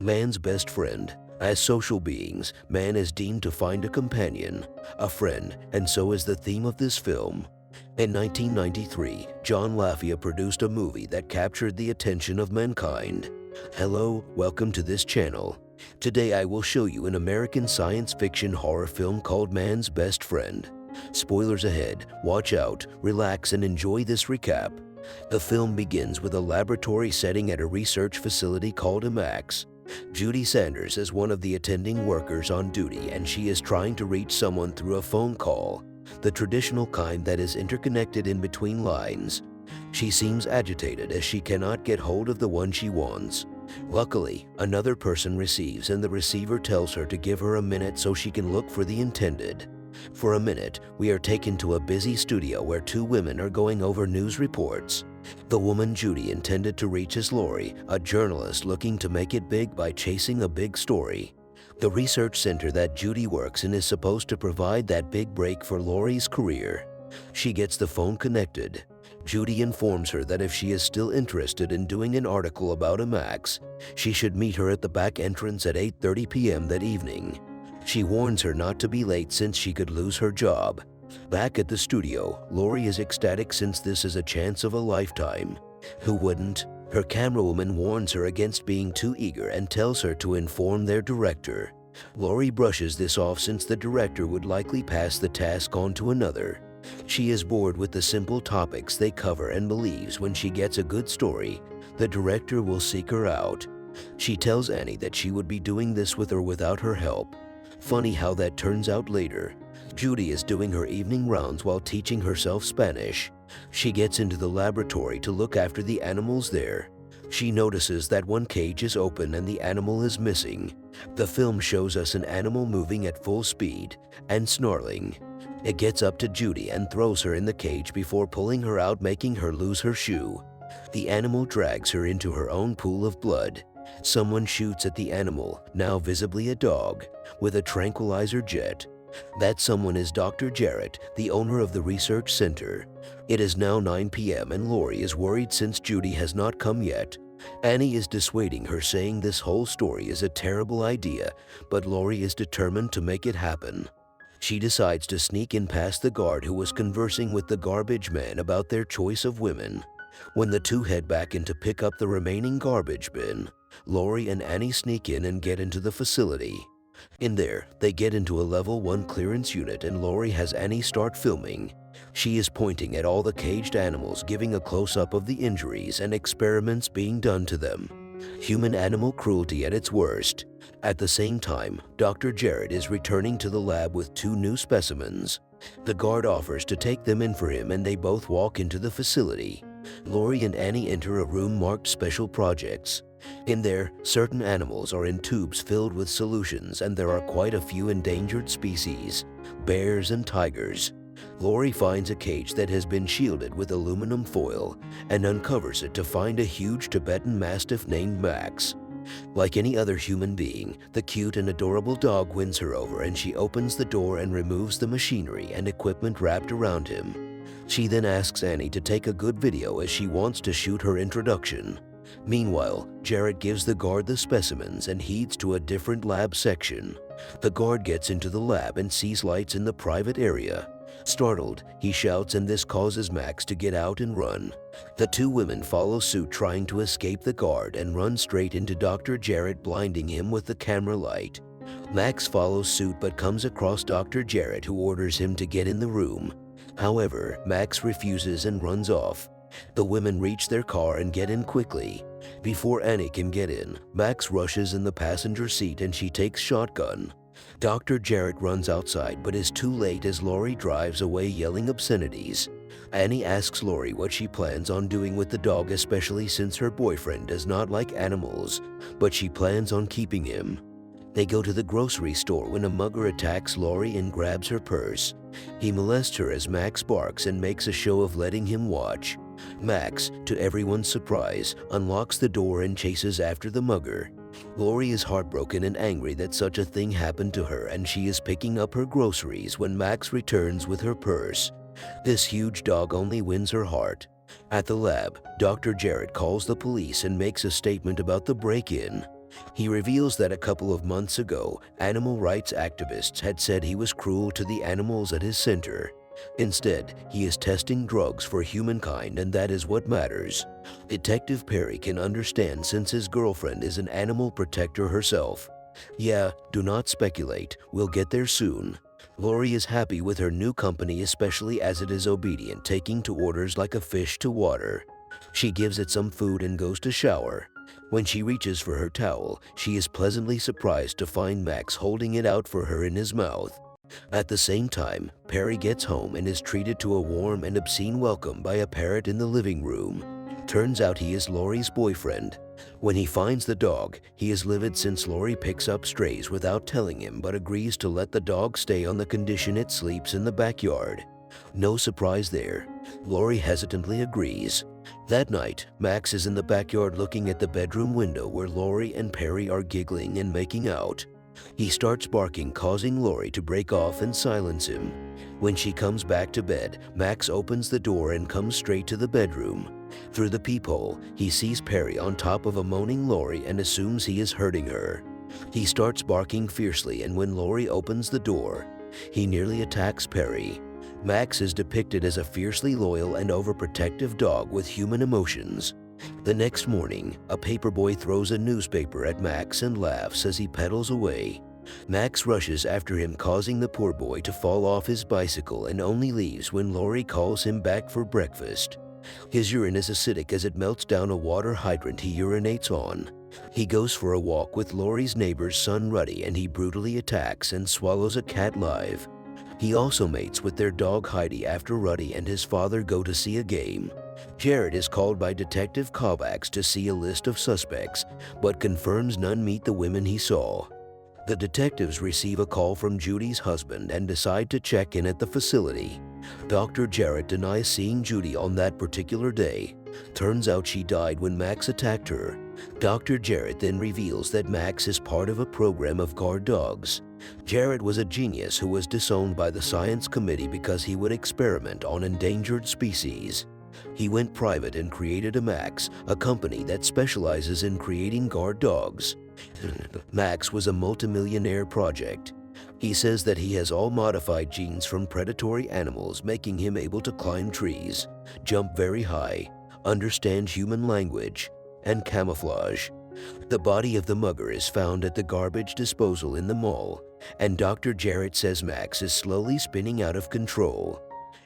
Man's best friend. As social beings, man is deemed to find a companion, a friend, and so is the theme of this film. In 1993, John Lafia produced a movie that captured the attention of mankind. Hello, welcome to this channel. Today I will show you an American science fiction horror film called Man's Best Friend. Spoilers ahead, watch out, relax and enjoy this recap. The film begins with a laboratory setting at a research facility called IMAX. Judy Sanders is one of the attending workers on duty and she is trying to reach someone through a phone call, the traditional kind that is interconnected in between lines. She seems agitated as she cannot get hold of the one she wants. Luckily, another person receives and the receiver tells her to give her a minute so she can look for the intended. For a minute, we are taken to a busy studio where two women are going over news reports. The woman Judy intended to reach is Lori, a journalist looking to make it big by chasing a big story. The research center that Judy works in is supposed to provide that big break for Lori's career. She gets the phone connected. Judy informs her that if she is still interested in doing an article about IMAX, she should meet her at the back entrance at 8:30 p.m. that evening. She warns her not to be late since she could lose her job. Back at the studio, Lori is ecstatic since this is a chance of a lifetime. Who wouldn't? Her camerawoman warns her against being too eager and tells her to inform their director. Lori brushes this off since the director would likely pass the task on to another. She is bored with the simple topics they cover and believes when she gets a good story, the director will seek her out. She tells Annie that she would be doing this with or without her help. Funny how that turns out later. Judy is doing her evening rounds while teaching herself Spanish. She gets into the laboratory to look after the animals there. She notices that one cage is open and the animal is missing. The film shows us an animal moving at full speed and snarling. It gets up to Judy and throws her in the cage before pulling her out, making her lose her shoe. The animal drags her into her own pool of blood. Someone shoots at the animal, now visibly a dog, with a tranquilizer jet. That someone is Dr. Jarrett, the owner of the research center. It is now 9 p.m. and Lori is worried since Judy has not come yet. Annie is dissuading her, saying this whole story is a terrible idea, but Lori is determined to make it happen. She decides to sneak in past the guard who was conversing with the garbage man about their choice of women. When the two head back in to pick up the remaining garbage bin, Lori and Annie sneak in and get into the facility. In there, they get into a level 1 clearance unit and Lori has Annie start filming. She is pointing at all the caged animals, giving a close-up of the injuries and experiments being done to them. Human-animal cruelty at its worst. At the same time, Dr. Jarrett is returning to the lab with two new specimens. The guard offers to take them in for him and they both walk into the facility. Lori and Annie enter a room marked Special Projects. In there, certain animals are in tubes filled with solutions and there are quite a few endangered species, bears and tigers. Lori finds a cage that has been shielded with aluminum foil and uncovers it to find a huge Tibetan Mastiff named Max. Like any other human being, the cute and adorable dog wins her over and she opens the door and removes the machinery and equipment wrapped around him. She then asks Annie to take a good video as she wants to shoot her introduction. Meanwhile, Jarrett gives the guard the specimens and heads to a different lab section. The guard gets into the lab and sees lights in the private area. Startled, he shouts and this causes Max to get out and run. The two women follow suit, trying to escape the guard and run straight into Dr. Jarrett, blinding him with the camera light. Max follows suit but comes across Dr. Jarrett, who orders him to get in the room. However, Max refuses and runs off. The women reach their car and get in quickly. Before Annie can get in, Max rushes in the passenger seat and she takes shotgun. Dr. Jarrett runs outside but is too late as Lori drives away yelling obscenities. Annie asks Lori what she plans on doing with the dog, especially since her boyfriend does not like animals, but she plans on keeping him. They go to the grocery store when a mugger attacks Lori and grabs her purse. He molests her as Max barks and makes a show of letting him watch. Max, to everyone's surprise, unlocks the door and chases after the mugger. Lori is heartbroken and angry that such a thing happened to her, and she is picking up her groceries when Max returns with her purse. This huge dog only wins her heart. At the lab, Dr. Jarrett calls the police and makes a statement about the break-in. He reveals that a couple of months ago, animal rights activists had said he was cruel to the animals at his center. Instead, he is testing drugs for humankind, and that is what matters. Detective Perry can understand since his girlfriend is an animal protector herself. Yeah, do not speculate, we'll get there soon. Lori is happy with her new company, especially as it is obedient, taking to orders like a fish to water. She gives it some food and goes to shower. When she reaches for her towel, she is pleasantly surprised to find Max holding it out for her in his mouth. At the same time, Perry gets home and is treated to a warm and obscene welcome by a parrot in the living room. Turns out he is Lori's boyfriend. When he finds the dog, he is livid since Lori picks up strays without telling him but agrees to let the dog stay on the condition it sleeps in the backyard. No surprise there. Lori hesitantly agrees. That night, Max is in the backyard looking at the bedroom window where Lori and Perry are giggling and making out. He starts barking, causing Lori to break off and silence him. When she comes back to bed, Max opens the door and comes straight to the bedroom. Through the peephole, he sees Perry on top of a moaning Lori and assumes he is hurting her. He starts barking fiercely, and when Lori opens the door, he nearly attacks Perry. Max is depicted as a fiercely loyal and overprotective dog with human emotions. The next morning, a paperboy throws a newspaper at Max and laughs as he pedals away. Max rushes after him, causing the poor boy to fall off his bicycle, and only leaves when Lori calls him back for breakfast. His urine is acidic as it melts down a water hydrant he urinates on. He goes for a walk with Lori's neighbor's son Ruddy, and he brutally attacks and swallows a cat live. He also mates with their dog Heidi after Ruddy and his father go to see a game. Jared is called by Detective Kovacs to see a list of suspects, but confirms none meet the women he saw. The detectives receive a call from Judy's husband and decide to check in at the facility. Dr. Jarrett denies seeing Judy on that particular day. Turns out she died when Max attacked her. Dr. Jarrett then reveals that Max is part of a program of guard dogs. Jarrett was a genius who was disowned by the science committee because he would experiment on endangered species. He went private and created a Max, a company that specializes in creating guard dogs. Max was a multimillionaire project. He says that he has all modified genes from predatory animals, making him able to climb trees, jump very high, understand human language, and camouflage. The body of the mugger is found at the garbage disposal in the mall, and Dr. Jarrett says Max is slowly spinning out of control.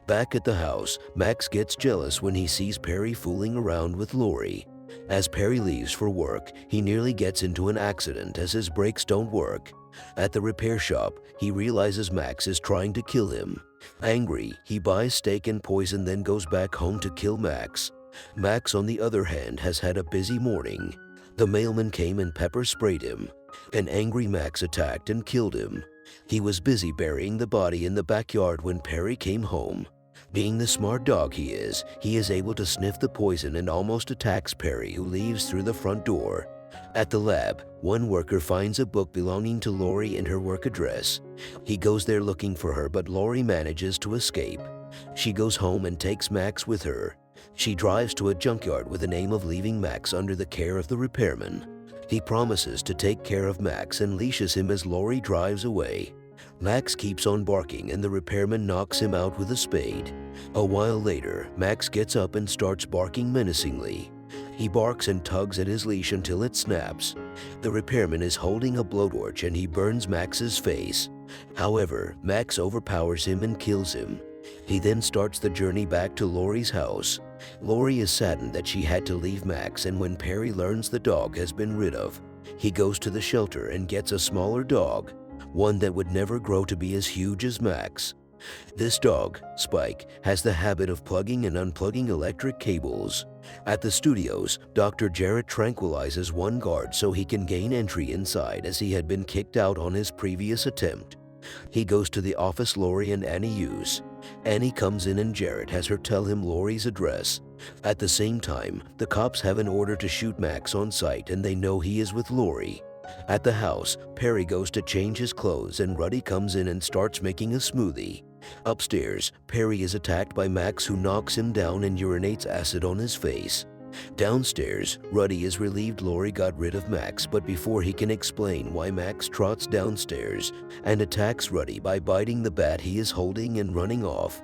Back at the house, Max gets jealous when he sees Perry fooling around with Lori. As Perry leaves for work, he nearly gets into an accident as his brakes don't work. At the repair shop, he realizes Max is trying to kill him. Angry, he buys steak and poison, then goes back home to kill Max. Max, on the other hand, has had a busy morning. The mailman came and pepper sprayed him. An angry Max attacked and killed him. He was busy burying the body in the backyard when Perry came home. Being the smart dog he is able to sniff the poison and almost attacks Perry, who leaves through the front door. At the lab, one worker finds a book belonging to Lori and her work address. He goes there looking for her, but Lori manages to escape. She goes home and takes Max with her. She drives to a junkyard with the aim of leaving Max under the care of the repairman. He promises to take care of Max and leashes him as Lori drives away. Max keeps on barking and the repairman knocks him out with a spade. A while later, Max gets up and starts barking menacingly. He barks and tugs at his leash until it snaps. The repairman is holding a blowtorch and he burns Max's face. However, Max overpowers him and kills him. He then starts the journey back to Lori's house. Lori is saddened that she had to leave Max, and when Perry learns the dog has been rid of, he goes to the shelter and gets a smaller dog, one that would never grow to be as huge as Max. This dog, Spike, has the habit of plugging and unplugging electric cables. At the studios, Dr. Jarrett tranquilizes one guard so he can gain entry inside, as he had been kicked out on his previous attempt. He goes to the office Lori and Annie use. Annie comes in and Jarrett has her tell him Lori's address. At the same time, the cops have an order to shoot Max on sight and they know he is with Lori. At the house, Perry goes to change his clothes and Ruddy comes in and starts making a smoothie. Upstairs, Perry is attacked by Max, who knocks him down and urinates acid on his face. Downstairs, Ruddy is relieved Lori got rid of Max, but before he can explain why, Max trots downstairs and attacks Ruddy by biting the bat he is holding and running off.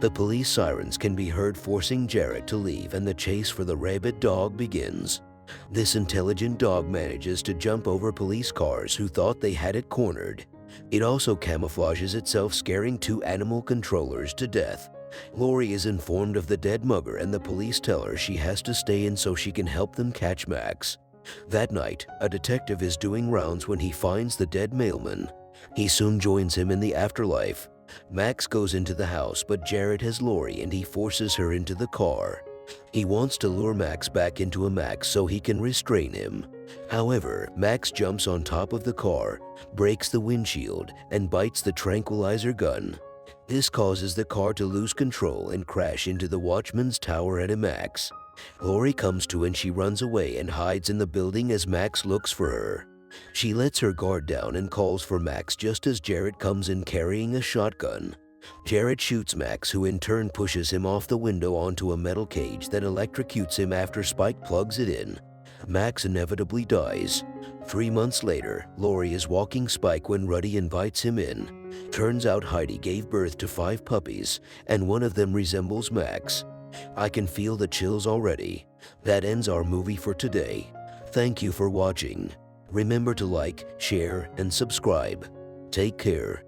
The police sirens can be heard forcing Jared to leave, and the chase for the rabid dog begins. This intelligent dog manages to jump over police cars who thought they had it cornered. It also camouflages itself, scaring two animal controllers to death. Lori is informed of the dead mugger, and the police tell her she has to stay in so she can help them catch Max. That night, a detective is doing rounds when he finds the dead mailman. He soon joins him in the afterlife. Max goes into the house, but Jared has Lori and he forces her into the car. He wants to lure Max back into a Max so he can restrain him. However, Max jumps on top of the car, breaks the windshield, and bites the tranquilizer gun. This causes the car to lose control and crash into the watchman's tower at a Max. Lori comes to and she runs away and hides in the building as Max looks for her. She lets her guard down and calls for Max just as Jared comes in carrying a shotgun. Jared shoots Max, who in turn pushes him off the window onto a metal cage that electrocutes him after Spike plugs it in. Max inevitably dies. 3 months later, Lori is walking Spike when Ruddy invites him in. Turns out Heidi gave birth to 5 puppies, and one of them resembles Max. I can feel the chills already. That ends our movie for today. Thank you for watching. Remember to like, share, and subscribe. Take care.